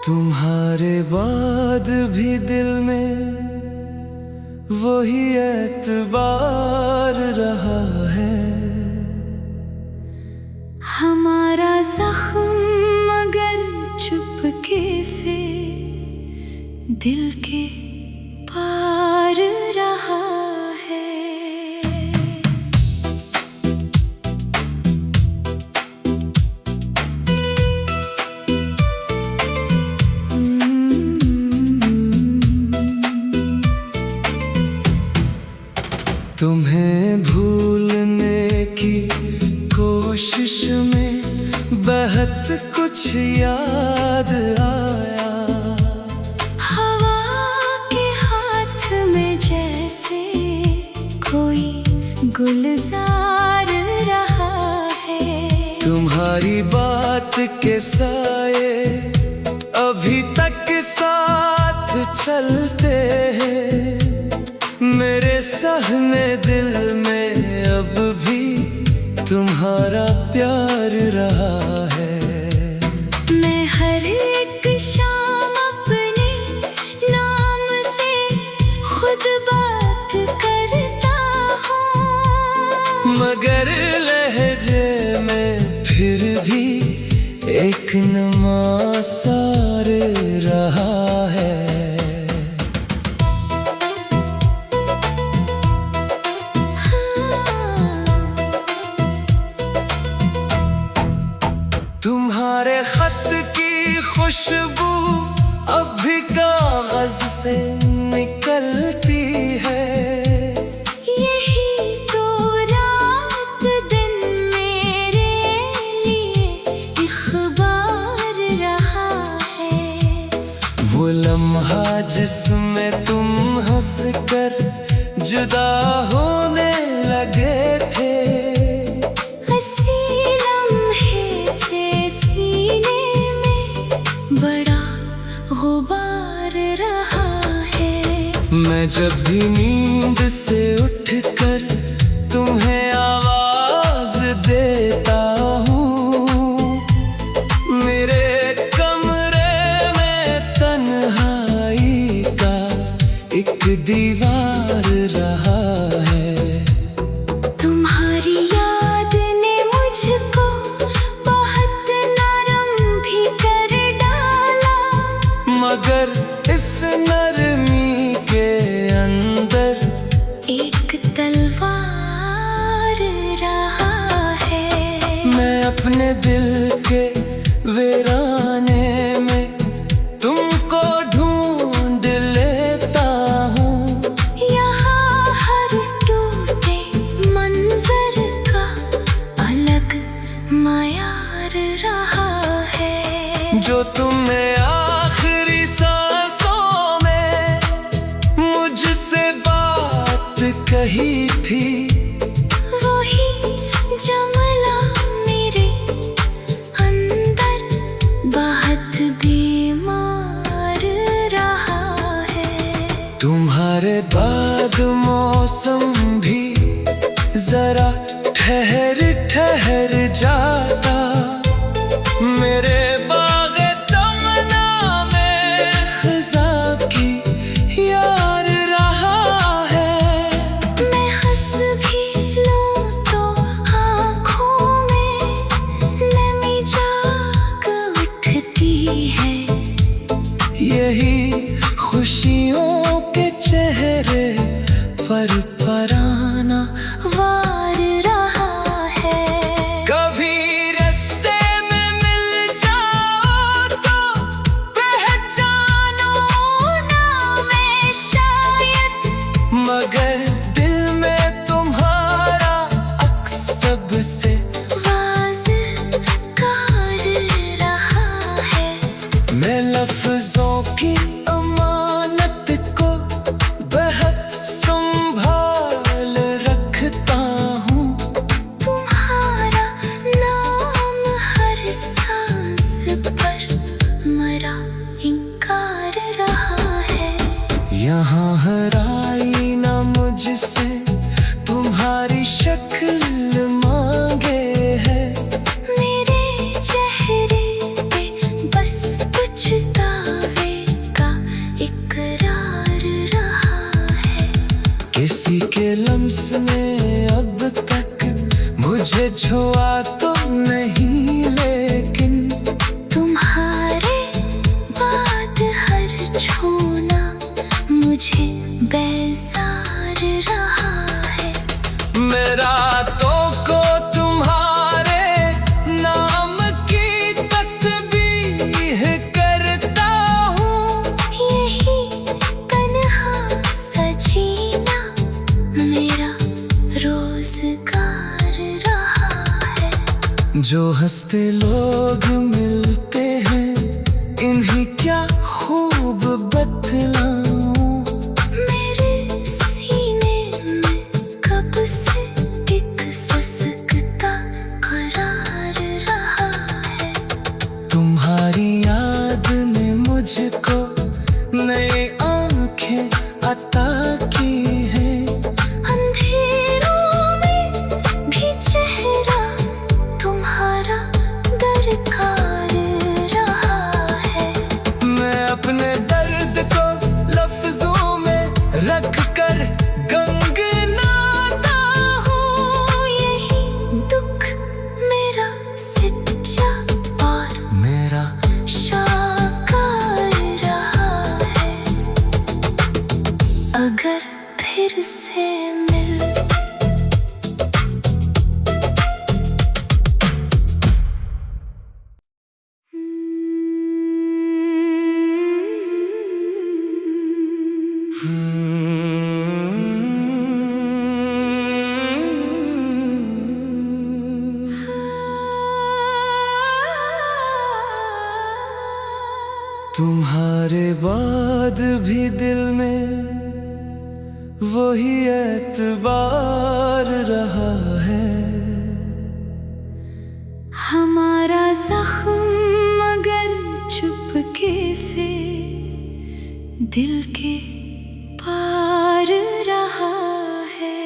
तुम्हारे बाद भी दिल में वही एतबार रहा है। हमारा जख्म मगर चुपके से दिल के पार रहा है। तुम्हें भूलने की कोशिश में बहुत कुछ याद आया। हवा के हाथ में जैसे कोई गुलजार रहा है। तुम्हारी बात के साए अभी तक साथ चलते हैं। मेरे सहमे दिल में अब भी तुम्हारा प्यार रहा है। मैं हर एक शाम अपने नाम से खुद बात करता हूँ, मगर लहजे में फिर भी एक नमासार रहा है। तुम्हारे खत की खुशबू अब भी कागज से निकलती है। यही तो रात दिन मेरे लिए इख़बार रहा है। वो लम्हा जिसमें तुम हंसकर जुदा होने लगे थे। गुबार रहा है। मैं जब भी नींद से उठकर तुम्हें आवाज देता हूँ, मेरे कमरे में तन्हाई का एक दीवार रहा है। तुम्हारी याद ने मुझको बहुत नरम भी कर डाला, मगर इस नरमी के अंदर एक तलवार रहा है। मैं अपने दिल के वीराने में तुमको ढूंढ लेता हूँ। यहाँ हर टूटे मंजर का अलग मयार रहा है। जो तुमने आखिरी सांसों में मुझसे बात कही थी, वही जमला मेरे अंदर बहुत बीमार रहा है। तुम्हारे बाद मौसम भी जरा ठहर ठहर जाता। मेरे बाग़े तमन्ना में ख़ज़ा की यार रहा है। मैं हंस भी लूं तो आँखों में नमी जाग उठती है। यही खुशियों के चेहरे पर पराना वार रहा है। कभी रास्ते में मिल जाओ तो पहचानो ना मैं शायद, मगर दिल में तुम्हारा अक्स सबसे वाज़ेहकार रहा है। मैं लफ्जों की अमानत को बहुत संभाल छुआ तो नहीं लेकिन तुम्हारे बाद हर छूना मुझे बेजार रहा है। मैं रातों को तुम्हारे नाम की तस्बीह करता हूँ। यही तन्हा सा जीना मेरा रोजगार रहा है। जो हंसते लोग मिलते हैं इन्हीं क्या खूब बतलाऊं। मेरे सीने में कब से एक ससकता करार रहा है। तुम्हारी याद ने मुझको नई आंखें अता की है। अंधेरों में भी चेहरा तुम्हारा दरकार रहा है। मैं अपने दर्द को लफ्जों में रख कर गंगनाता हूँ। यही दुख मेरा सच्चा और मेरा शाकार रहा है। अगर फिर से मिल तुम्हारे बाद भी दिल में वही एतबार रहा है। हमारा जख्म मगर चुपके से दिल के पार रहा है।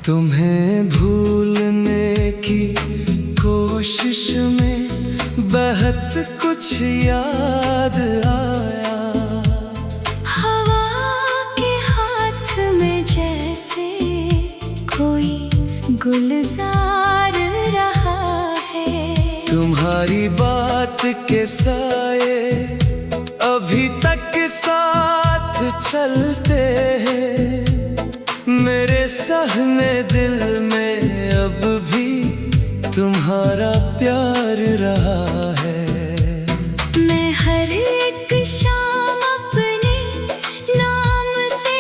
तुम्हें भूलने की कोशिश में बहुत कुछ याद आया। हवा के हाथ में जैसे कोई गुलजार रहा है। तुम्हारी बात के साए अभी तक साथ चलते हैं। मेरे सहने दिल में अब भी तुम्हारा प्यार रहा है। मैं हर एक शाम अपने नाम से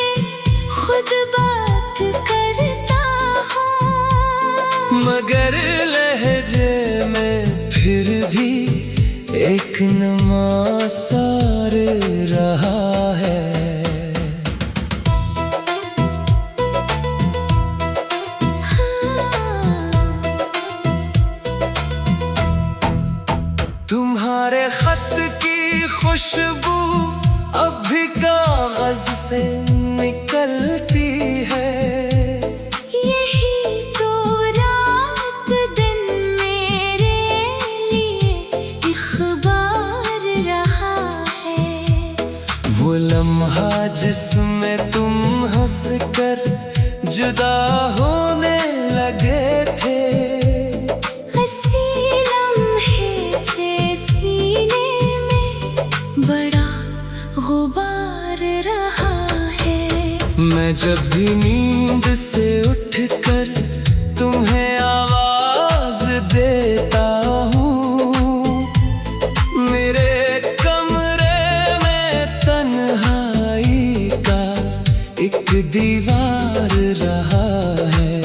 खुद बात करता हूँ। मगर लहजे में फिर भी एक नमासार रहा है। तुम्हारे खत की खुशबू अब भी कागज से निकलती है। यही तो रात दिन मेरे लिए इख़बार रहा है। वो लम्हा जिसमें तुम हंस कर जुदा होने लगे थे। हंसी लम्हे से सीने में बड़ा गुबार रहा है। मैं जब भी नींद से उठकर तुम्हें आवाज देता हूँ। मेरे कमरे में तन्हाई का एक दीवार रहा है।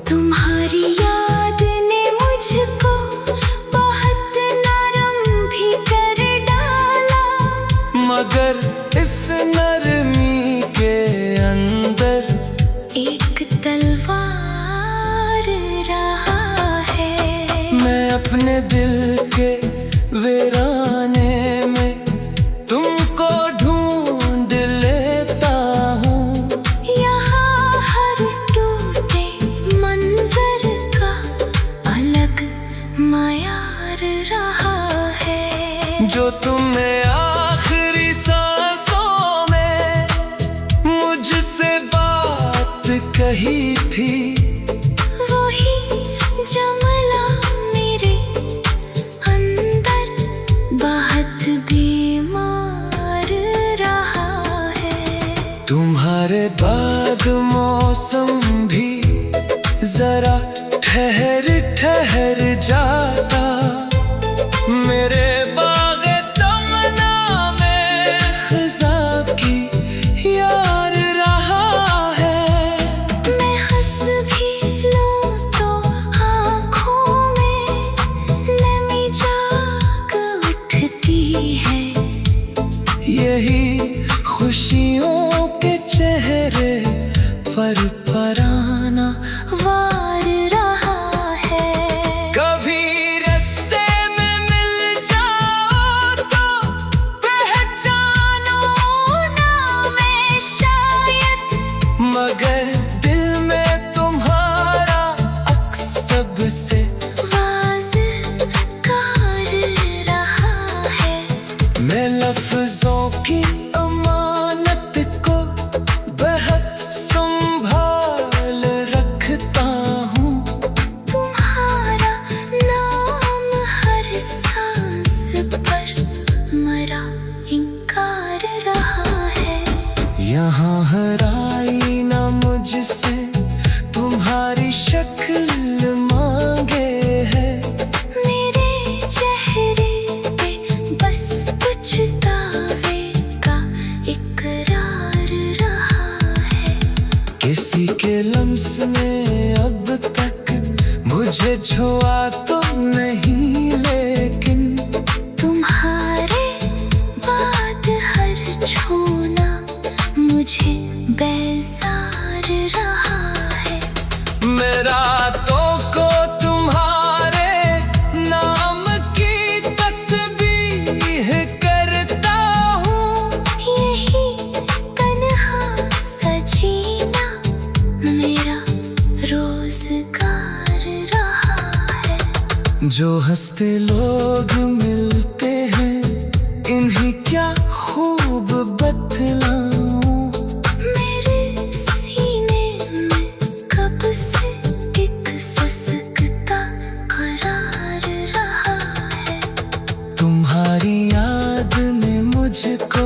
तुम्हारी याद ने मुझको बहुत नरम भी कर डाला। मगर इस नरमी के अंदर एक तलवार रहा है। मैं अपने दिल के वीराने में तुमको ढूंढ लेता हूँ। यहाँ हर टूटे मंजर का जो तुमने आखिरी सांसों में मुझसे बात कही थी, वही जमला मेरे अंदर बहुत बीमार रहा है। तुम्हारे बाद मौसम भी जरा ठहर ठहर जाता, मेरे बाग़े तमन्ना में ख़ज़ा की यार रहा है। मैं हंस भी लूं तो आँखों में नमी जाग उठती है। यही खुशियों के चेहरे पर पराना वार रहा है। कभी रास्ते में मिल जाओ तो पहचानो ना मैं शायद, मगर दिल में तुम्हारा अक्स सबसे वाज़कार रहा है। मैं लफ्ज़ों की अमानत को बहुत संभाल रखता हूँ। तुम्हारा नाम हर सांस पर मरा इनकार रहा है। यहाँ हराई ना मुझसे तुम्हारी शक्ल मांगे है। मेरे चेहरे पे बस पछतावे का इकरार रहा है। किसी के लम्स ने अब तक मुझे छुआ तो नहीं, लेकिन तुम्हारे बाद हर छूना मुझे बेजार रहा है। मैं रातों को तुम्हारे नाम की तस्बीह करता हूँ। यही तन्हा सा जीना मेरा रोज़गार रहा है। जो हंसते लोग मिलते हैं इन्हीं क्या खूब बतलाऊं। मेरे सीने में कब से एक ससकता करार रहा है। तुम्हारी याद ने मुझको